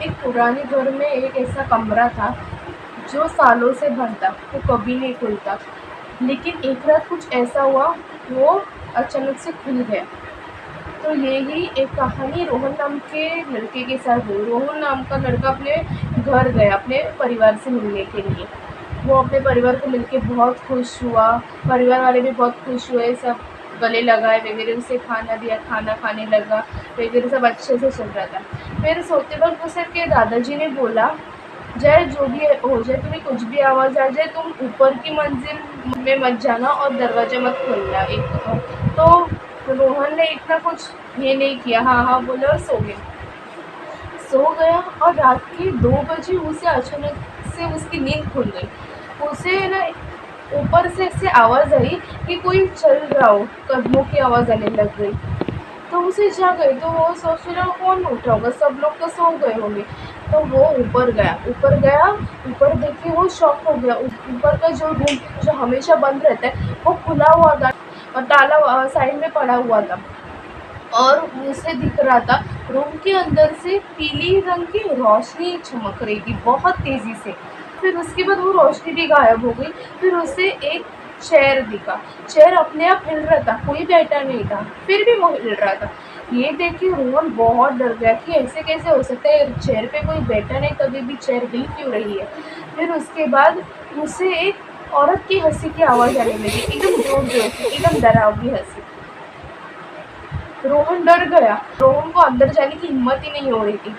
एक पुराने घर में एक ऐसा कमरा था जो सालों से बंद था, वो कभी नहीं खुलता। लेकिन एक रात कुछ ऐसा हुआ, वो अचानक से खुल गया। तो यही एक कहानी रोहन नाम के लड़के के साथ हुई। रोहन नाम का लड़का अपने घर गया अपने परिवार से मिलने के लिए। वो अपने परिवार को मिलके बहुत खुश हुआ, परिवार वाले भी बहुत खुश हुए, सब गले लगाए वगैरह, उसे खाना दिया, खाना खाने लगा वगैरह, सब अच्छे से चल रहा था। फिर सोते वक्त उसे के दादाजी ने बोला, चाहे जो भी हो जाए, तुम्हें कुछ भी आवाज़ आ जाए, तुम ऊपर की मंजिल में मत जाना और दरवाज़ा मत खोलना। तो रोहन ने इतना कुछ ये नहीं किया, हाँ हाँ बोला और सो गया। और रात के 2 बजे उसे अचानक से उसकी नींद खुल गई। उसे ना ऊपर से ऐसे आवाज़ आई कि कोई चल रहा हो, कदमों की आवाज़ आने लग गई। तो उसे जाग गई, तो वो सोच रहा कौन उठा होगा, सब लोग तो सो गए होंगे। तो वो ऊपर देख के वो शॉक हो गया। ऊपर का जो रूम जो हमेशा बंद रहता है वो खुला हुआ था और ताला साइड में पड़ा हुआ था। और उसे दिख रहा था रूम के अंदर से पीली रंग की रोशनी चमक रही थी बहुत तेज़ी से। फिर उसके बाद वो रोशनी भी गायब हो गई। फिर उसे एक चेयर दिखा। चेयर अपने आप हिल रहा था, कोई बैठा नहीं था, फिर भी वो हिल रहा था। ये देख के रोहन बहुत डर गया कि ऐसे कैसे हो सकता है, चेयर पे कोई बैठा नहीं तभी भी चेयर हिल क्यों रही है। फिर उसके बाद उसे एक औरत की हंसी की आवाज़ आने लगी, एकदम जोर जोर से, एकदम डरावनी हंसी। रोहन डर गया, रोहन को अंदर जाने की हिम्मत ही नहीं हो रही थी।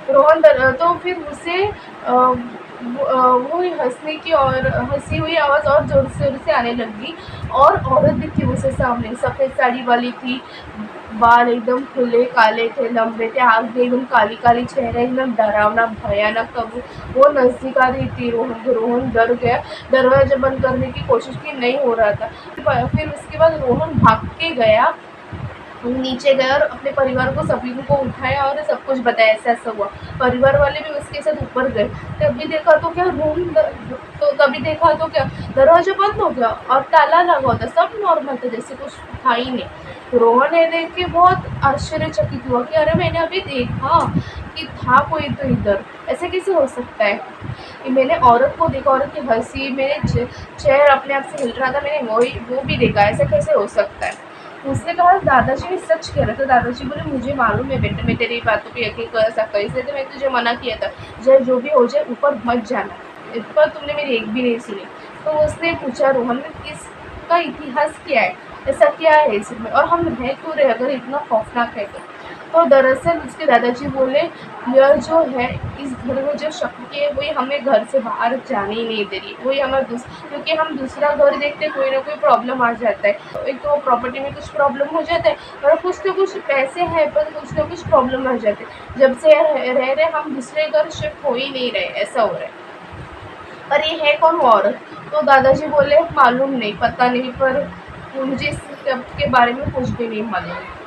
तो फिर उसे वो हंसने की और हंसी हुई आवाज़ और ज़ोर से आने लगी। और औरत दिखी उसे सामने, सफ़ेद साड़ी वाली थी, बाल एकदम खुले काले थे, लंबे थे, आँखें एकदम काली काली, चेहरा एकदम डरावना भयानक था। वो नज़दीक आ रही थी रोहन को। रोहन डर गया, दरवाज़ा बंद करने की कोशिश की, नहीं हो रहा था। फिर उसके बाद रोहन भाग के गया, नीचे गया और अपने परिवार को सभी को उठाया और सब कुछ बताया, ऐसा हुआ। परिवार वाले भी उसके साथ ऊपर गए। तभी देखा तो क्या दरवाजा बंद हो गया और ताला लगा होता, सब नॉर्मल था, जैसे कुछ था ही नहीं। रोहन ने देख के बहुत आश्चर्यचकित हुआ कि अरे मैंने अभी देखा कि था कोई तो इधर, ऐसे कैसे हो सकता है। मैंने औरत को देखा, औरत की हंसी, मैंने चेयर अपने आप से हिल रहा था, मैंने वो भी देखा, ऐसा कैसे हो सकता है। उसने कहा दादाजी ने सच कह रहा था। दादाजी बोले मुझे मालूम है बेटा, मैं तेरी बातों पे यकीन कर सकता हूँ, इसलिए तो मैं तुझे मना किया था, चाहे जो भी हो जाए ऊपर मत जाना, पर तुमने मेरी एक भी नहीं सुनी। तो उसने पूछा रोहन में, इसका इतिहास क्या है, ऐसा क्या है इसमें, और हम रह क्यों रहे अगर इतना खौफनाक है तो दरअसल उसके दादाजी बोले, यह जो है इस घर में जो शक्ति है वही हमें घर से बाहर जाने ही नहीं दे रही, वही हमें क्योंकि हम दूसरा घर देखते कोई ना कोई प्रॉब्लम आ जाता है। तो एक तो प्रॉपर्टी में कुछ प्रॉब्लम हो जाता है और कुछ तो कुछ पैसे हैं पर कुछ ना कुछ प्रॉब्लम आ जाते हैं। जब से रह रहे हम दूसरे घर शिफ्ट हो ही नहीं रहे, ऐसा हो रहा है। पर ये है कौन वो औरत। तो दादाजी बोले मालूम नहीं, पता नहीं, पर मुझे इस सब के बारे में कुछ भी नहीं मालूम।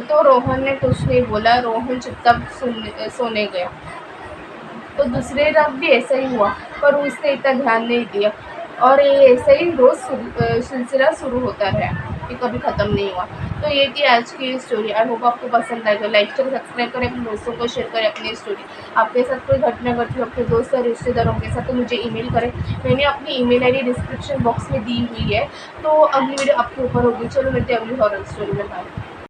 तो रोहन ने कुछ नहीं बोला, रोहन चुपचाप सोने गया। तो दूसरे रात भी ऐसा ही हुआ, पर उसने इतना ध्यान नहीं दिया और ये ऐसा ही रोज़ सिलसिला शुरू होता रहा, ये कभी ख़त्म नहीं हुआ। तो ये थी आज की स्टोरी। आई होप आपको पसंद आएगा। लाइक करें, सब्सक्राइब करें, अपने दोस्तों को शेयर करें अपनी स्टोरी। आपके साथ कोई घटना घटी हो अपने दोस्त और रिश्तेदारों के साथ तो मुझे ईमेल करें। मैंने अपनी ईमेल आईडी डिस्क्रिप्शन बॉक्स में दी हुई है। तो अगली वीडियो आपके ऊपर होगी। चलो मिलते हैं अगली हॉरर स्टोरी में। बाय।